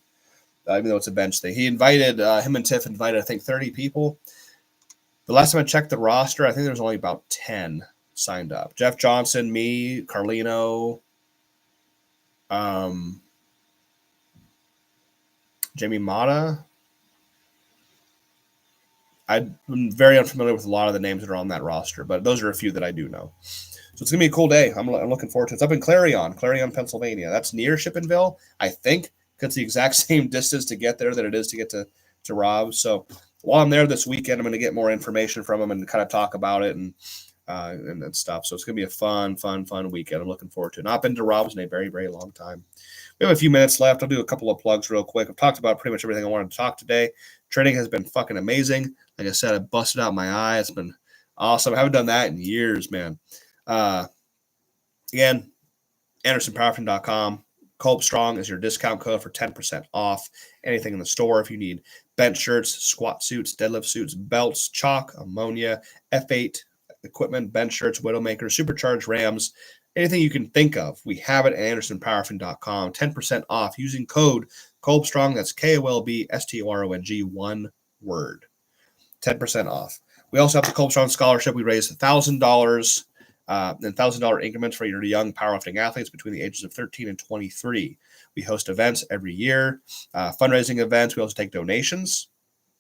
even though it's a bench thing. He invited, him and Tiff invited, I think, 30 people. The last time I checked the roster, I think there was only about 10 signed up. Jeff Johnson, me, Carlino, Jamie Mata. I'm very unfamiliar with a lot of the names that are on that roster, but those are a few that I do know. So it's going to be a cool day. I'm looking forward to it. It's up in Clarion, Pennsylvania. That's near Shippenville, I think. It's the exact same distance to get there that it is to get to Rob. So while I'm there this weekend, I'm going to get more information from him and kind of talk about it and stuff. So it's going to be a fun weekend. I'm looking forward to it. Not been to Rob's in a very, very long time. We have a few minutes left. I'll do a couple of plugs real quick. I've talked about pretty much everything I wanted to talk today. Training has been fucking amazing. Like I said, I busted out my eye. It's been awesome. I haven't done that in years, man. Again, AndersonPowerlifting.com. Kolbstrong is your discount code for 10% off anything in the store. If you need bench shirts, squat suits, deadlift suits, belts, chalk, ammonia, F8 equipment, bench shirts, Widowmaker, supercharged rams, anything you can think of, we have it at AndersonPowerlifting.com. 10% off using code Kolbstrong. That's KOLBSTRONG, one word. 10% off. We also have the Kolbstrong Scholarship. We raised $1,000 in $1,000 increments for your young powerlifting athletes between the ages of 13 and 23. We host events every year, fundraising events. We also take donations.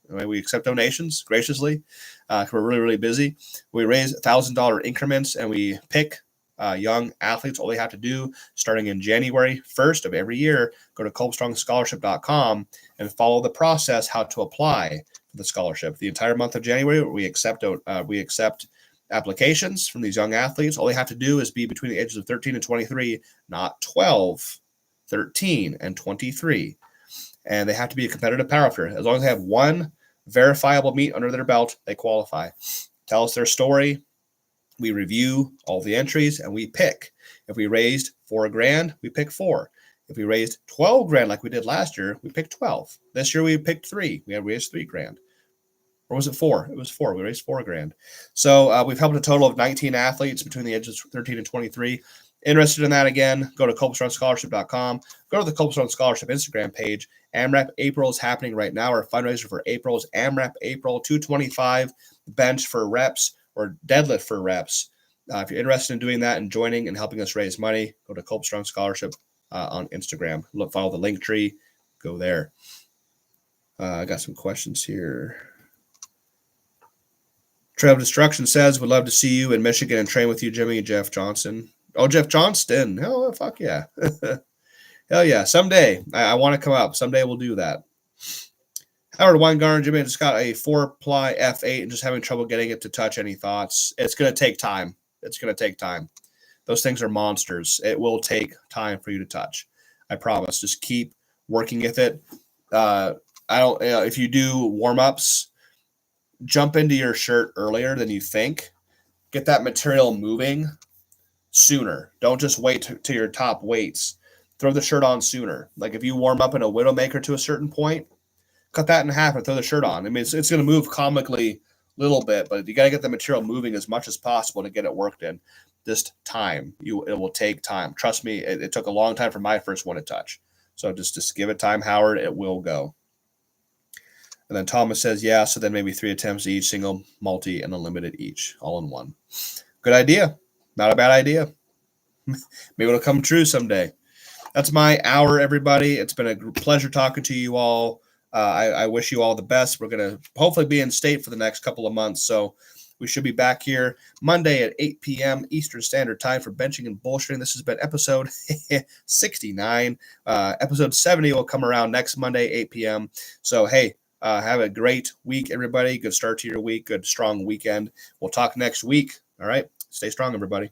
We accept donations graciously because we're really, really busy. We raise $1,000 increments, and we pick young athletes. All they have to do, starting in January 1st of every year, go to KolbstrongScholarship.com and follow the process how to apply for the scholarship. The entire month of January, we accept applications from these young athletes. All they have to do is be between the ages of 13 and 23, not 12, 13 and 23. And they have to be a competitive powerlifter. As long as they have 1 verifiable meet under their belt, they qualify. Tell us their story. We review all the entries and we pick. If we raised $4,000, we pick 4. If we raised $12,000 like we did last year, we picked 12. This year we picked 3. We had raised $3,000. Or was it 4? It was 4. We raised $4,000. So we've helped a total of 19 athletes between the ages of 13 and 23. Interested in that, again, go to KolbstrongScholarship.com. Go to the Kolbstrong Scholarship Instagram page. AMRAP April is happening right now. Our fundraiser for April is AMRAP April 225 bench for reps or deadlift for reps. If you're interested in doing that and joining and helping us raise money, go to Kolbstrong Scholarship on Instagram. Follow the link tree. Go there. I got some questions here. Trail of Destruction says, would love to see you in Michigan and train with you, Jimmy and Jeff Johnson. Oh, Jeff Johnston. Hell, fuck yeah. Hell yeah. Someday. I want to come up. Someday we'll do that. Howard Weingarten, Jimmy, just got a 4-ply F8 and just having trouble getting it to touch. Any thoughts? It's going to take time. It's going to take time. Those things are monsters. It will take time for you to touch. I promise. Just keep working with it. If you do warm-ups, jump into your shirt earlier than you think. Get that material moving sooner. Don't just wait to your top weights. Throw the shirt on sooner. Like if you warm up in a Widowmaker to a certain point, cut that in half and throw the shirt on. I mean, it's going to move comically a little bit, but you got to get the material moving as much as possible to get it worked in. Just time. It will take time. Trust me, it took a long time for my first one to touch. So just give it time, Howard. It will go. And then Thomas says, yeah, so then maybe 3 attempts each, single, multi, and unlimited each, all in one. Good idea. Not a bad idea. Maybe it'll come true someday. That's my hour, everybody. It's been a pleasure talking to you all. I wish you all the best. We're going to hopefully be in state for the next couple of months. So we should be back here Monday at 8 p.m. Eastern Standard Time for Benching and Bullshitting. This has been episode 69. Episode 70 will come around next Monday, 8 p.m. So, hey, have a great week, everybody. Good start to your week. Good, strong weekend. We'll talk next week. All right. Stay strong, everybody.